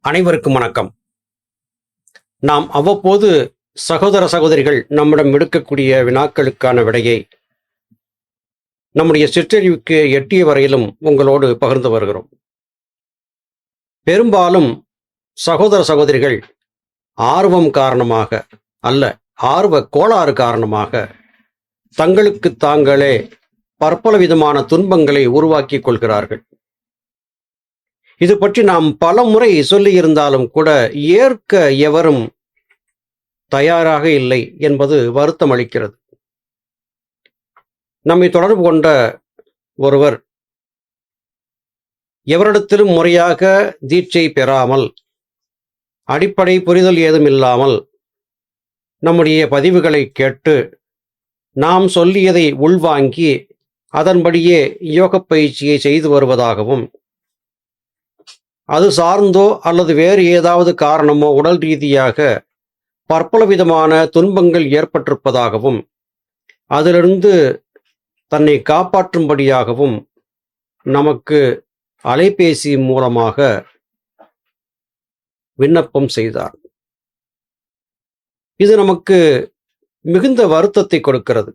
அனைவருக்கும் வணக்கம். நாம் அவ்வப்போது சகோதர சகோதரிகள் நம்மிடம் எடுக்கக்கூடிய வினாக்களுக்கான விடையை நம்முடைய சிற்றறிவுக்கு எட்டிய வரையிலும் உங்களோடு பகிர்ந்து வருகிறோம். பெரும்பாலும் சகோதர சகோதரிகள் ஆர்வம் காரணமாக அல்ல, ஆர்வ கோளாறு காரணமாக தங்களுக்கு தாங்களே பற்பல விதமான துன்பங்களை உருவாக்கிக் கொள்கிறார்கள். இது பற்றி நாம் பல முறை சொல்லியிருந்தாலும் கூட ஏற்க எவரும் தயாராக இல்லை என்பது வருத்தம் அளிக்கிறது. நம்மை தொடர்பு கொண்ட ஒருவர் எவரிடத்திலும் முறையாக தீட்சை பெறாமல், அடிப்படை புரிதல் ஏதும் இல்லாமல் நம்முடைய பதிவுகளை கேட்டு நாம் சொல்லியதை உள்வாங்கி அதன்படியே யோக பயிற்சியை செய்து வருவதாகவும், அது சார்ந்தோ அல்லது வேறு ஏதாவது காரணமோ உடல் ரீதியாக பற்பல விதமான துன்பங்கள் ஏற்பட்டிருப்பதாகவும், அதிலிருந்து தன்னை காப்பாற்றும்படியாகவும் நமக்கு அலைபேசி மூலமாக விண்ணப்பம் செய்தார். இது நமக்கு மிகுந்த வருத்தத்தை கொடுக்கிறது.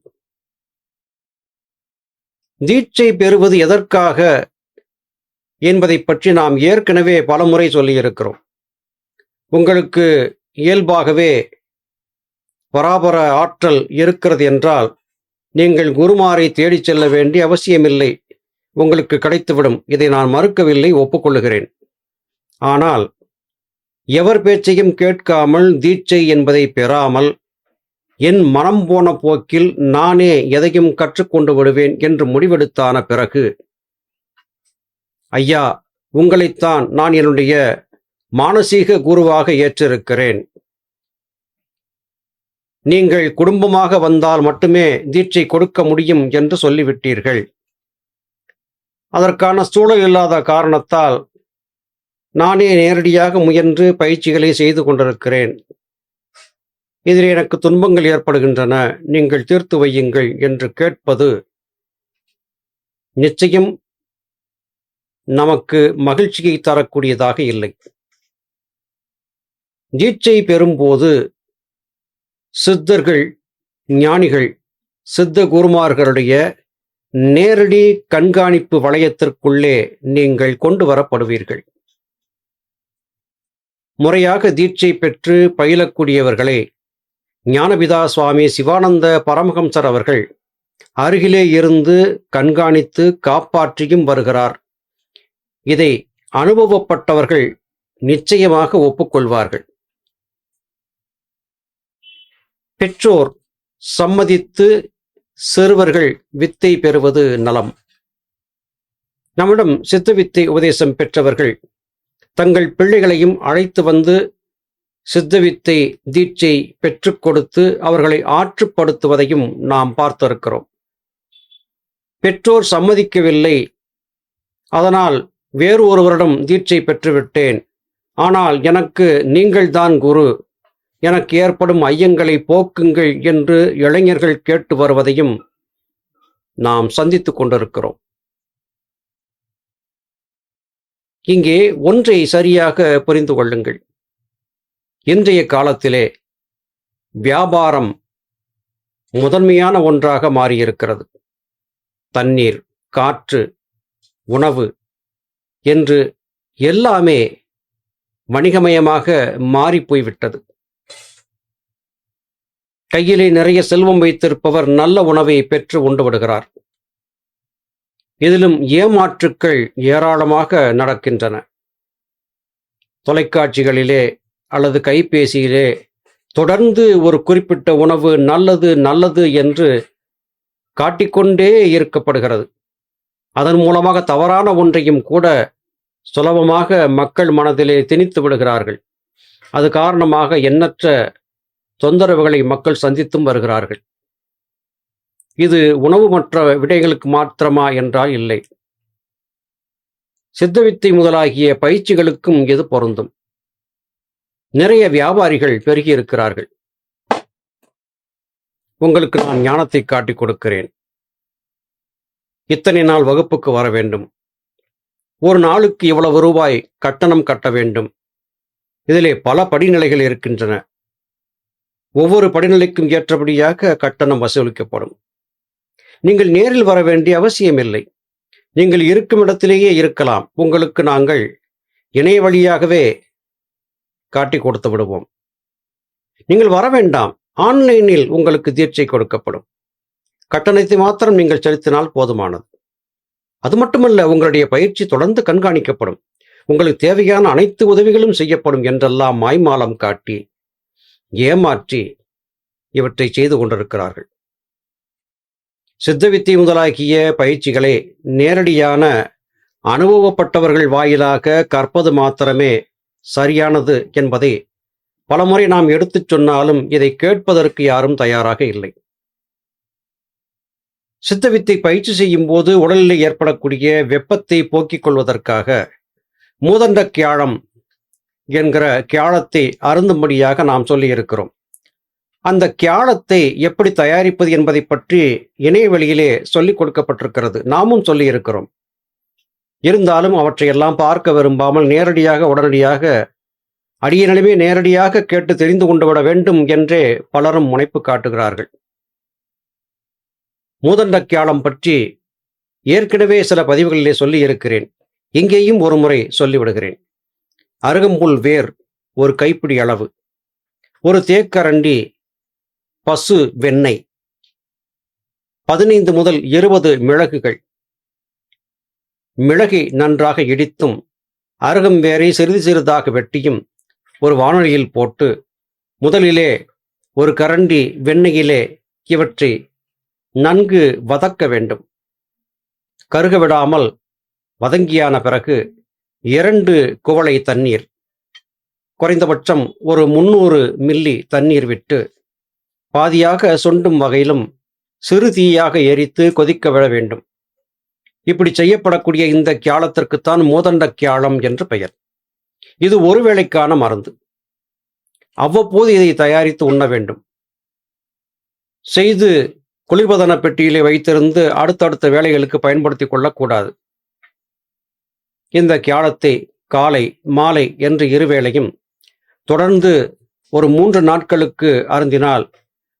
தீட்சை பெறுவது எதற்காக என்பதை பற்றி நாம் ஏற்கனவே பலமுறை சொல்லியிருக்கிறோம். உங்களுக்கு இயல்பாகவே பராபர ஆற்றல் இருக்கிறது என்றால் நீங்கள் குருமாரை தேடிச் செல்ல வேண்டிய அவசியமில்லை, உங்களுக்கு கிடைத்துவிடும். இதை நான் மறுக்கவில்லை, ஒப்புக்கொள்ளுகிறேன். ஆனால் எவர் பேச்சையும் கேட்காமல் தீட்சை என்பதை பெறாமல் என் மனம் போன போக்கில் நானே எதையும் கற்றுக்கொண்டு விடுவேன் என்று முடிவெடுத்தான பிறகு, ஐயா, உங்களைத்தான் நான் என்னுடைய மானசீக குருவாக ஏற்றிருக்கிறேன். நீங்கள் குடும்பமாக வந்தால் மட்டுமே தீட்சை கொடுக்க முடியும் என்று சொல்லிவிட்டீர்கள். அதற்கான சூழல் இல்லாத காரணத்தால் நானே நேரடியாக முயன்று பயிற்சிகளை செய்து கொண்டிருக்கிறேன். இதில் எனக்கு துன்பங்கள் ஏற்படுகின்றன, நீங்கள் தீர்த்து வையுங்கள் என்று கேட்பது நிச்சயம் நமக்கு மகிழ்ச்சியை தரக்கூடியதாக இல்லை. தீட்சை பெறும்போது சித்தர்கள், ஞானிகள், சித்த குருமார்களுடைய நேரடி கண்காணிப்பு வளையத்திற்குள்ளே நீங்கள் கொண்டு வரப்படுவீர்கள். முறையாக தீட்சை பெற்று பயிலக்கூடியவர்களை ஞானபிதா சுவாமி சிவானந்த பரமஹம்சர் அவர்கள் அருகிலே இருந்து கண்காணித்து காப்பாற்றியும் வருகிறார். இதை அனுபவப்பட்டவர்கள் நிச்சயமாக ஒப்புக்கொள்வார்கள். பெற்றோர் சம்மதித்து சிறுவர்கள் வித்தை பெறுவது நலம். நம்மிடம் சித்த வித்தை உபதேசம் பெற்றவர்கள் தங்கள் பிள்ளைகளையும் அழைத்து வந்து சித்தவித்தை தீட்சை பெற்றுக் கொடுத்து அவர்களை ஆற்றுப்படுத்துவதையும் நாம் பார்த்திருக்கிறோம். பெற்றோர் சம்மதிக்கவில்லை, அதனால் வேறு ஒருவரிடம் தீட்சை பெற்றுவிட்டேன், ஆனால் எனக்கு நீங்கள்தான் குரு, எனக்கு ஏற்படும் ஐயங்களை போக்குங்கள் என்று இளைஞர்கள் கேட்டு வருவதையும் நாம் சந்தித்துக் கொண்டிருக்கிறோம். இங்கே ஒன்றை சரியாக புரிந்து கொள்ளுங்கள். இன்றைய காலத்திலே வியாபாரம் முதன்மையான ஒன்றாக மாறியிருக்கிறது. தண்ணீர், காற்று, உணவு என்று எல்லாமே வணிகமயமாக மாறிப்போய்விட்டது. கையிலே நிறைய செல்வம் வைத்திருப்பவர் நல்ல உணவை பெற்று உண்டு விடுகிறார். இதிலும் ஏமாற்றுக்கள் ஏராளமாக நடக்கின்றன. தொலைக்காட்சிகளிலே அல்லது கைபேசியிலே தொடர்ந்து ஒரு குறிப்பிட்ட உணவு நல்லது நல்லது என்று காட்டிக்கொண்டே இருக்கப்படுகிறது. அதன் மூலமாக தவறான ஒன்றையும் கூட சுலபமாக மக்கள் மனதிலே திணித்து விடுகிறார்கள். அது காரணமாக எண்ணற்ற தொந்தரவுகளை மக்கள் சந்தித்தும் வருகிறார்கள். இது உணவு மற்ற விடயங்களுக்கு மாத்திரமா என்றால் இல்லை. சித்தவித்தை முதலாகிய பயிற்சிகளுக்கும் இது பொருந்தும். நிறைய வியாபாரிகள் பெருகி இருக்கிறார்கள். உங்களுக்கு நான் ஞானத்தை காட்டிக் கொடுக்கிறேன். இத்தனை நாள் வகுப்புக்கு வர வேண்டும். ஒரு நாளுக்கு இவ்வளவு ரூபாய் கட்டணம் கட்ட வேண்டும். இதிலே பல படிநிலைகள் இருக்கின்றன. ஒவ்வொரு படிநிலைக்கும் ஏற்றபடியாக கட்டணம் வசூலிக்கப்படும். நீங்கள் நேரில் வர வேண்டிய அவசியமில்லை. நீங்கள் இருக்கும் இடத்திலேயே இருக்கலாம். உங்களுக்கு நாங்கள் இணைய வழியாகவே காட்டி கொடுத்து விடுவோம். நீங்கள் வர வேண்டாம். ஆன்லைனில் உங்களுக்கு தீட்சை கொடுக்கப்படும். கட்டணத்தை மாத்திரம் நீங்கள் செலுத்தினால் போதுமானது. அது மட்டுமல்ல, உங்களுடைய பயிற்சி தொடர்ந்து கண்காணிக்கப்படும். உங்களுக்கு தேவையான அனைத்து உதவிகளும் செய்யப்படும் என்றெல்லாம் மாய்மாலம் காட்டி ஏமாற்றி இவற்றை செய்து கொண்டிருக்கிறார்கள். சித்தவித்தை முதலாகிய பயிற்சிகளை நேரடியான அனுபவப்பட்டவர்கள் வாயிலாக கற்பது மாத்திரமே சரியானது என்பதை பலமுறை நாம் எடுத்துச் சொன்னாலும் இதை கேட்பதற்கு யாரும் தயாராக இல்லை. சித்தவித்தை பயிற்சி செய்யும் போது உடலில் ஏற்படக்கூடிய வெப்பத்தை போக்கிக் கொள்வதற்காக மூதண்ட கியாழம் என்கிற கியாழத்தை அருந்தும்படியாக நாம் சொல்லியிருக்கிறோம். அந்த கியாழத்தை எப்படி தயாரிப்பது என்பதை பற்றி இணையவெளியிலே சொல்லிக் கொடுக்கப்பட்டிருக்கிறது. நாமும் சொல்லியிருக்கிறோம். இருந்தாலும் அவற்றையெல்லாம் பார்க்க விரும்பாமல் நேரடியாக உடனடியாக அடியனிடமே நேரடியாக கேட்டு தெரிந்து கொண்டு விட வேண்டும் என்றே பலரும் முனைப்பு காட்டுகிறார்கள். மூதண்ட கியாழம் பற்றி ஏற்கனவே சில பதிவுகளிலே சொல்லி இருக்கிறேன். இங்கேயும் ஒரு முறை சொல்லிவிடுகிறேன். அருகம்புல் வேர் ஒரு கைப்பிடி அளவு, ஒரு தேக்கரண்டி பசு வெண்ணெய், 15 முதல் 20 மிளகுகள். மிளகை நன்றாக இடித்தும் அருகம்பேரை சிறிது சிறிதாக வெட்டியும் ஒரு வாணலியில் போட்டு முதலிலே ஒரு கரண்டி வெண்ணெயிலே இவற்றை நன்கு வதக்க வேண்டும். கருக விடாமல் வதங்கியான பிறகு 2 குவளை தண்ணீர், குறைந்தபட்சம் ஒரு 300 மில்லி தண்ணீர் விட்டு பாதியாக சுண்டும் வகையிலும் சிறு தீயாக எரித்து கொதிக்க விட வேண்டும். இப்படி செய்யப்படக்கூடிய இந்த கியாழத்திற்குத்தான் மூதண்ட கியாழம் என்று பெயர். இது ஒரு வேளைக்கான மருந்து. அவ்வப்போது இதை தயாரித்து உண்ண வேண்டும். செய்து குளிர்பதன பெட்டியிலே வைத்திருந்து அடுத்தடுத்த வேலைகளுக்கு பயன்படுத்திக் கொள்ளக்கூடாது. இந்த கியாழத்தை காலை மாலை என்று இருவேளையும் தொடர்ந்து ஒரு 3 நாட்களுக்கு அருந்தினால்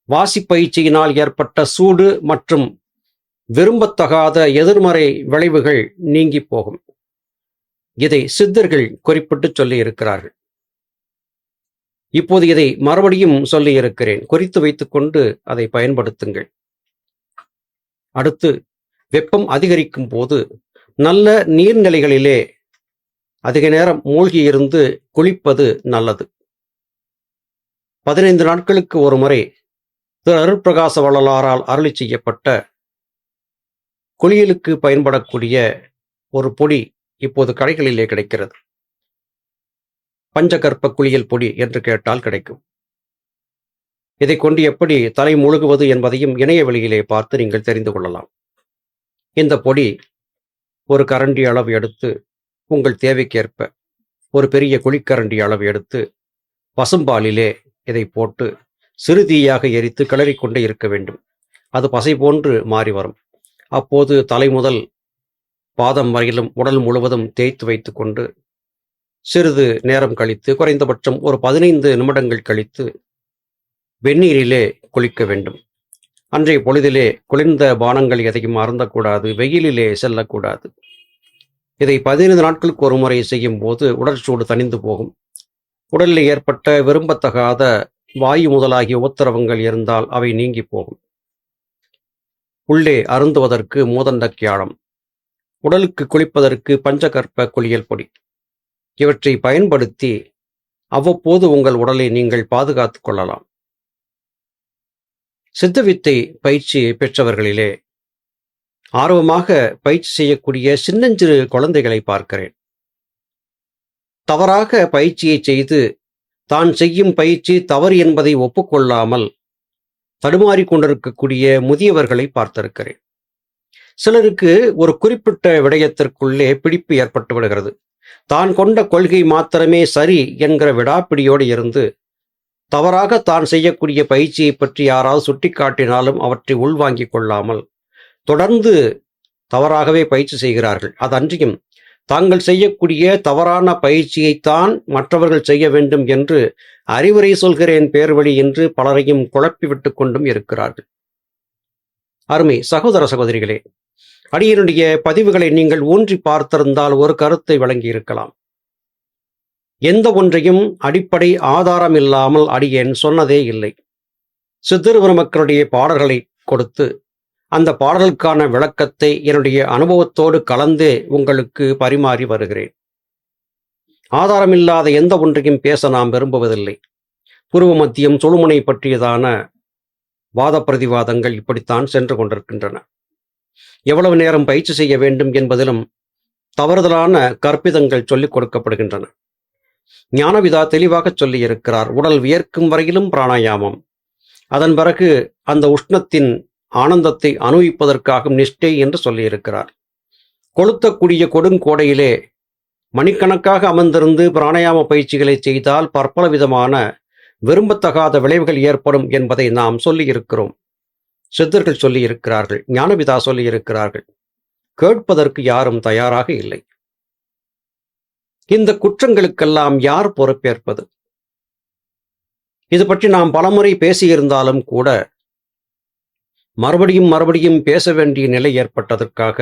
வாசிப்பயிற்சியினால் ஏற்பட்ட சூடு மற்றும் விரும்பத்தகாத எதிர்மறை விளைவுகள் நீங்கி போகும். இதை சித்தர்கள் குறிப்பிட்டு சொல்லி இருக்கிறார்கள். இப்போது இதை மறுபடியும் சொல்லி இருக்கிறேன். குறித்து வைத்துக்கொண்டு அதை பயன்படுத்துங்கள். அடுத்து, வெப்பம் அதிகரிக்கும் போது நல்ல நீர்நிலைகளிலே அதிக நேரம் மூழ்கி இருந்து குளிப்பது நல்லது. 15 நாட்களுக்கு ஒரு முறை திரு அருட்பிரகாச வள்ளலாரால் அருளி செய்யப்பட்ட குளியலுக்கு பயன்படக்கூடிய ஒரு பொடி இப்போது கடைகளிலே கிடைக்கிறது. பஞ்சகற்ப குளியல் பொடி என்று கேட்டால் கிடைக்கும். இதை கொண்டு எப்படி தலை முழுகுவது என்பதையும் இணையவெளியிலே பார்த்து நீங்கள் தெரிந்து கொள்ளலாம். இந்த பொடி ஒரு கரண்டி அளவு எடுத்து உங்கள் தேவைக்கேற்ப ஒரு பெரிய குழிக்கரண்டி அளவு எடுத்து பசும்பாலிலே இதை போட்டு சிறு தீயாக எரித்து கிளறிக்கொண்டே இருக்க வேண்டும். அது பசை போன்று மாறி வரும். அப்போது தலை முதல் பாதம் வரையிலும் உடல் முழுவதும் தேய்த்து வைத்து கொண்டு சிறிது நேரம் கழித்து, குறைந்தபட்சம் ஒரு 15 நிமிடங்கள் கழித்து வெந்நீரிலே குளிக்க வேண்டும். அன்றைய பொழுதிலே குளிர்ந்த பானங்கள் எதையும் அருந்தக்கூடாது. வெயிலிலே செல்லக்கூடாது. இதை 15 நாட்களுக்கு ஒரு முறை செய்யும் போது உடல் சூடு தணிந்து போகும். உடலில் ஏற்பட்ட விரும்பத்தகாத வாயு முதலாகிய உத்தரவங்கள் இருந்தால் அவை நீங்கி போகும். உள்ளே அருந்துவதற்கு மூதண்ட கியாழம், உடலுக்கு குளிப்பதற்கு பஞ்சகற்ப குளியல் பொடி, இவற்றை பயன்படுத்தி அவ்வப்போது உங்கள் உடலை நீங்கள் பாதுகாத்துக் கொள்ளலாம். சித்தவித்தை பயிற்சி பெற்றவர்களிலே ஆர்வமாக பயிற்சி செய்யக்கூடிய சின்னஞ்சிறு குழந்தைகளை பார்க்கிறேன். தவறாக பயிற்சியை செய்து தான் செய்யும் பயிற்சி தவறு என்பதை ஒப்புக்கொள்ளாமல் தடுமாறிக் கொண்டிருக்கக்கூடிய முதியவர்களை பார்த்திருக்கிறேன். சிலருக்கு ஒரு குறிப்பிட்ட விடயத்திற்குள்ளே பிடிப்பு ஏற்பட்டு விடுகிறது. தான் கொண்ட கொள்கை மாத்திரமே சரி என்கிற விடாப்பிடியோடு இருந்து தவறாக தான் செய்யக்கூடிய பயிற்சியை பற்றி யாராவது சுட்டிக்காட்டினாலும் அவற்றை உள்வாங்கிக் கொள்ளாமல் தொடர்ந்து தவறாகவே பயிற்சி செய்கிறார்கள். அதன்றியும் தாங்கள் செய்யக்கூடிய தவறான பயிற்சியைத்தான் மற்றவர்கள் செய்ய வேண்டும் என்று அறிவுரை சொல்கிறேன் பேர்வழி என்று பலரையும் குழப்பிவிட்டு கொண்டும் இருக்கிறார்கள். அருமை சகோதர சகோதரிகளே, அடியனுடைய பதிவுகளை நீங்கள் ஊன்றி பார்த்திருந்தால் ஒரு கருத்தை வழங்கி இருக்கலாம். எந்த ஒன்றையும் அடிப்படை ஆதாரம் இல்லாமல் அடியேன் சொன்னதே இல்லை. சித்தர் பெருமக்களுடைய பாடல்களை கொடுத்து அந்த பாடலுக்கான விளக்கத்தை என்னுடைய அனுபவத்தோடு கலந்தே உங்களுக்கு பரிமாறி வருகிறேன். ஆதாரமில்லாத எந்த ஒன்றையும் பேச நாம் விரும்புவதில்லை. பூர்வ மத்தியம் சுழுமுனை பற்றியதான வாத பிரதிவாதங்கள் இப்படித்தான் சென்று கொண்டிருக்கின்றன. எவ்வளவு நேரம் பயிற்சி செய்ய வேண்டும் என்பதிலும் தவறுதலான கற்பிதங்கள் சொல்லிக் கொடுக்கப்படுகின்றன. ஞானவிதா தெளிவாக சொல்லியிருக்கிறார், உடல் வியர்க்கும் வரையிலும் பிராணாயாமம், அதன் பிறகு அந்த உஷ்ணத்தின் ஆனந்தத்தை அனுபவிப்பதற்காக நிஷ்டை என்று சொல்லியிருக்கிறார். கொளுத்தக்கூடிய கொடுங்கோடையிலே மணிக்கணக்காக அமர்ந்திருந்து பிராணாயாம பயிற்சிகளை செய்தால் பற்பல விதமான விரும்பத்தகாத விளைவுகள் ஏற்படும் என்பதை நாம் சொல்லியிருக்கிறோம். சித்தர்கள் சொல்லியிருக்கிறார்கள், ஞானவிதா சொல்லியிருக்கிறார்கள். கேட்பதற்கு யாரும் தயாராக இல்லை. இந்த குற்றங்களுக்கெல்லாம் யார் பொறுப்பேற்பது? இது பற்றி நாம் பலமுறை பேசியிருந்தாலும் கூட மறுபடியும் மறுபடியும் பேச வேண்டிய நிலை ஏற்பட்டதற்காக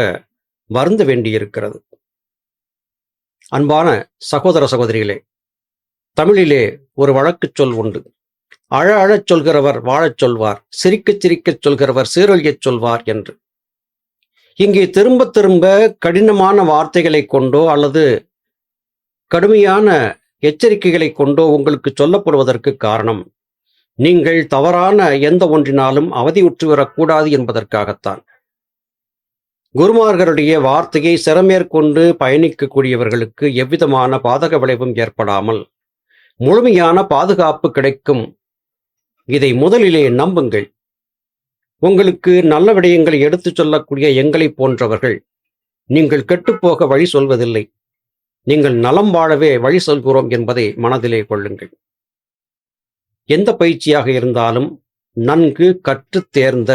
வருந்த வேண்டியிருக்கிறது. அன்பான சகோதர சகோதரிகளே, தமிழிலே ஒரு வழக்குச் சொல் உண்டு. அழ அழச் சொல்கிறவர் வாழச் சொல்வார், சிரிக்கச் சிரிக்கச் சொல்கிறவர் சீரழியச் சொல்வார் என்று. இங்கே திரும்ப திரும்ப கடினமான வார்த்தைகளை கொண்டோ அல்லது கடுமையான எச்சரிக்கைகளை கொண்டோ உங்களுக்கு சொல்லப்படுவதற்கு காரணம், நீங்கள் தவறான எந்த ஒன்றினாலும் அவதியுற்றுவிடக்கூடாது என்பதற்காகத்தான். குருமார்களுடைய வார்த்தையை சிறமேற்கொண்டு பயணிக்கக்கூடியவர்களுக்கு எவ்விதமான பாதக விளைவும் ஏற்படாமல் முழுமையான பாதுகாப்பு கிடைக்கும். இதை முதலிலே நம்புங்கள். உங்களுக்கு நல்ல விடயங்களை எடுத்துச் சொல்லக்கூடிய எங்களை போன்றவர்கள் நீங்கள் கெட்டுப்போக வழி சொல்வதில்லை, நீங்கள் நலம் வாழவே வழி சொல்கிறோம் என்பதை மனதிலே கொள்ளுங்கள். எந்த பயிற்சியாக இருந்தாலும் நன்கு கற்றுத் தேர்ந்த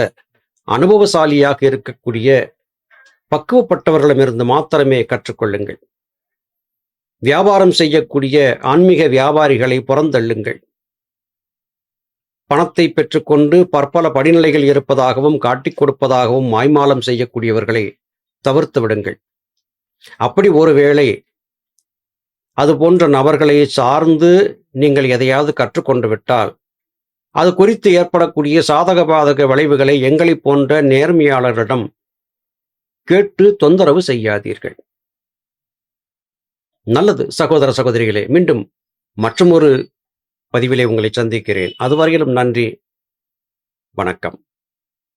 அனுபவசாலியாக இருக்கக்கூடிய பக்குவப்பட்டவர்களிடமிருந்து மாத்திரமே கற்றுக்கொள்ளுங்கள். வியாபாரம் செய்யக்கூடிய ஆன்மீக வியாபாரிகளை புறந்தள்ளுங்கள். பணத்தை பெற்றுக்கொண்டு பற்பல படிநிலைகள் இருப்பதாகவும் காட்டிக் கொடுப்பதாகவும் மாய்மாலம் செய்யக்கூடியவர்களை தவிர்த்து விடுங்கள். அப்படி ஒருவேளை அது போன்ற நபர்களை சார்ந்து நீங்கள் எதையாவது கற்றுக்கொண்டு விட்டால் அது குறித்து ஏற்படக்கூடிய சாதக பாதக விளைவுகளை எங்களை போன்ற நேர்மையாளர்களிடம் கேட்டு தொந்தரவு செய்யாதீர்கள். நல்லது சகோதர சகோதரிகளே, மீண்டும் மற்றொரு பதிவிலே உங்களை சந்திக்கிறேன். அதுவரையிலும் நன்றி, வணக்கம்.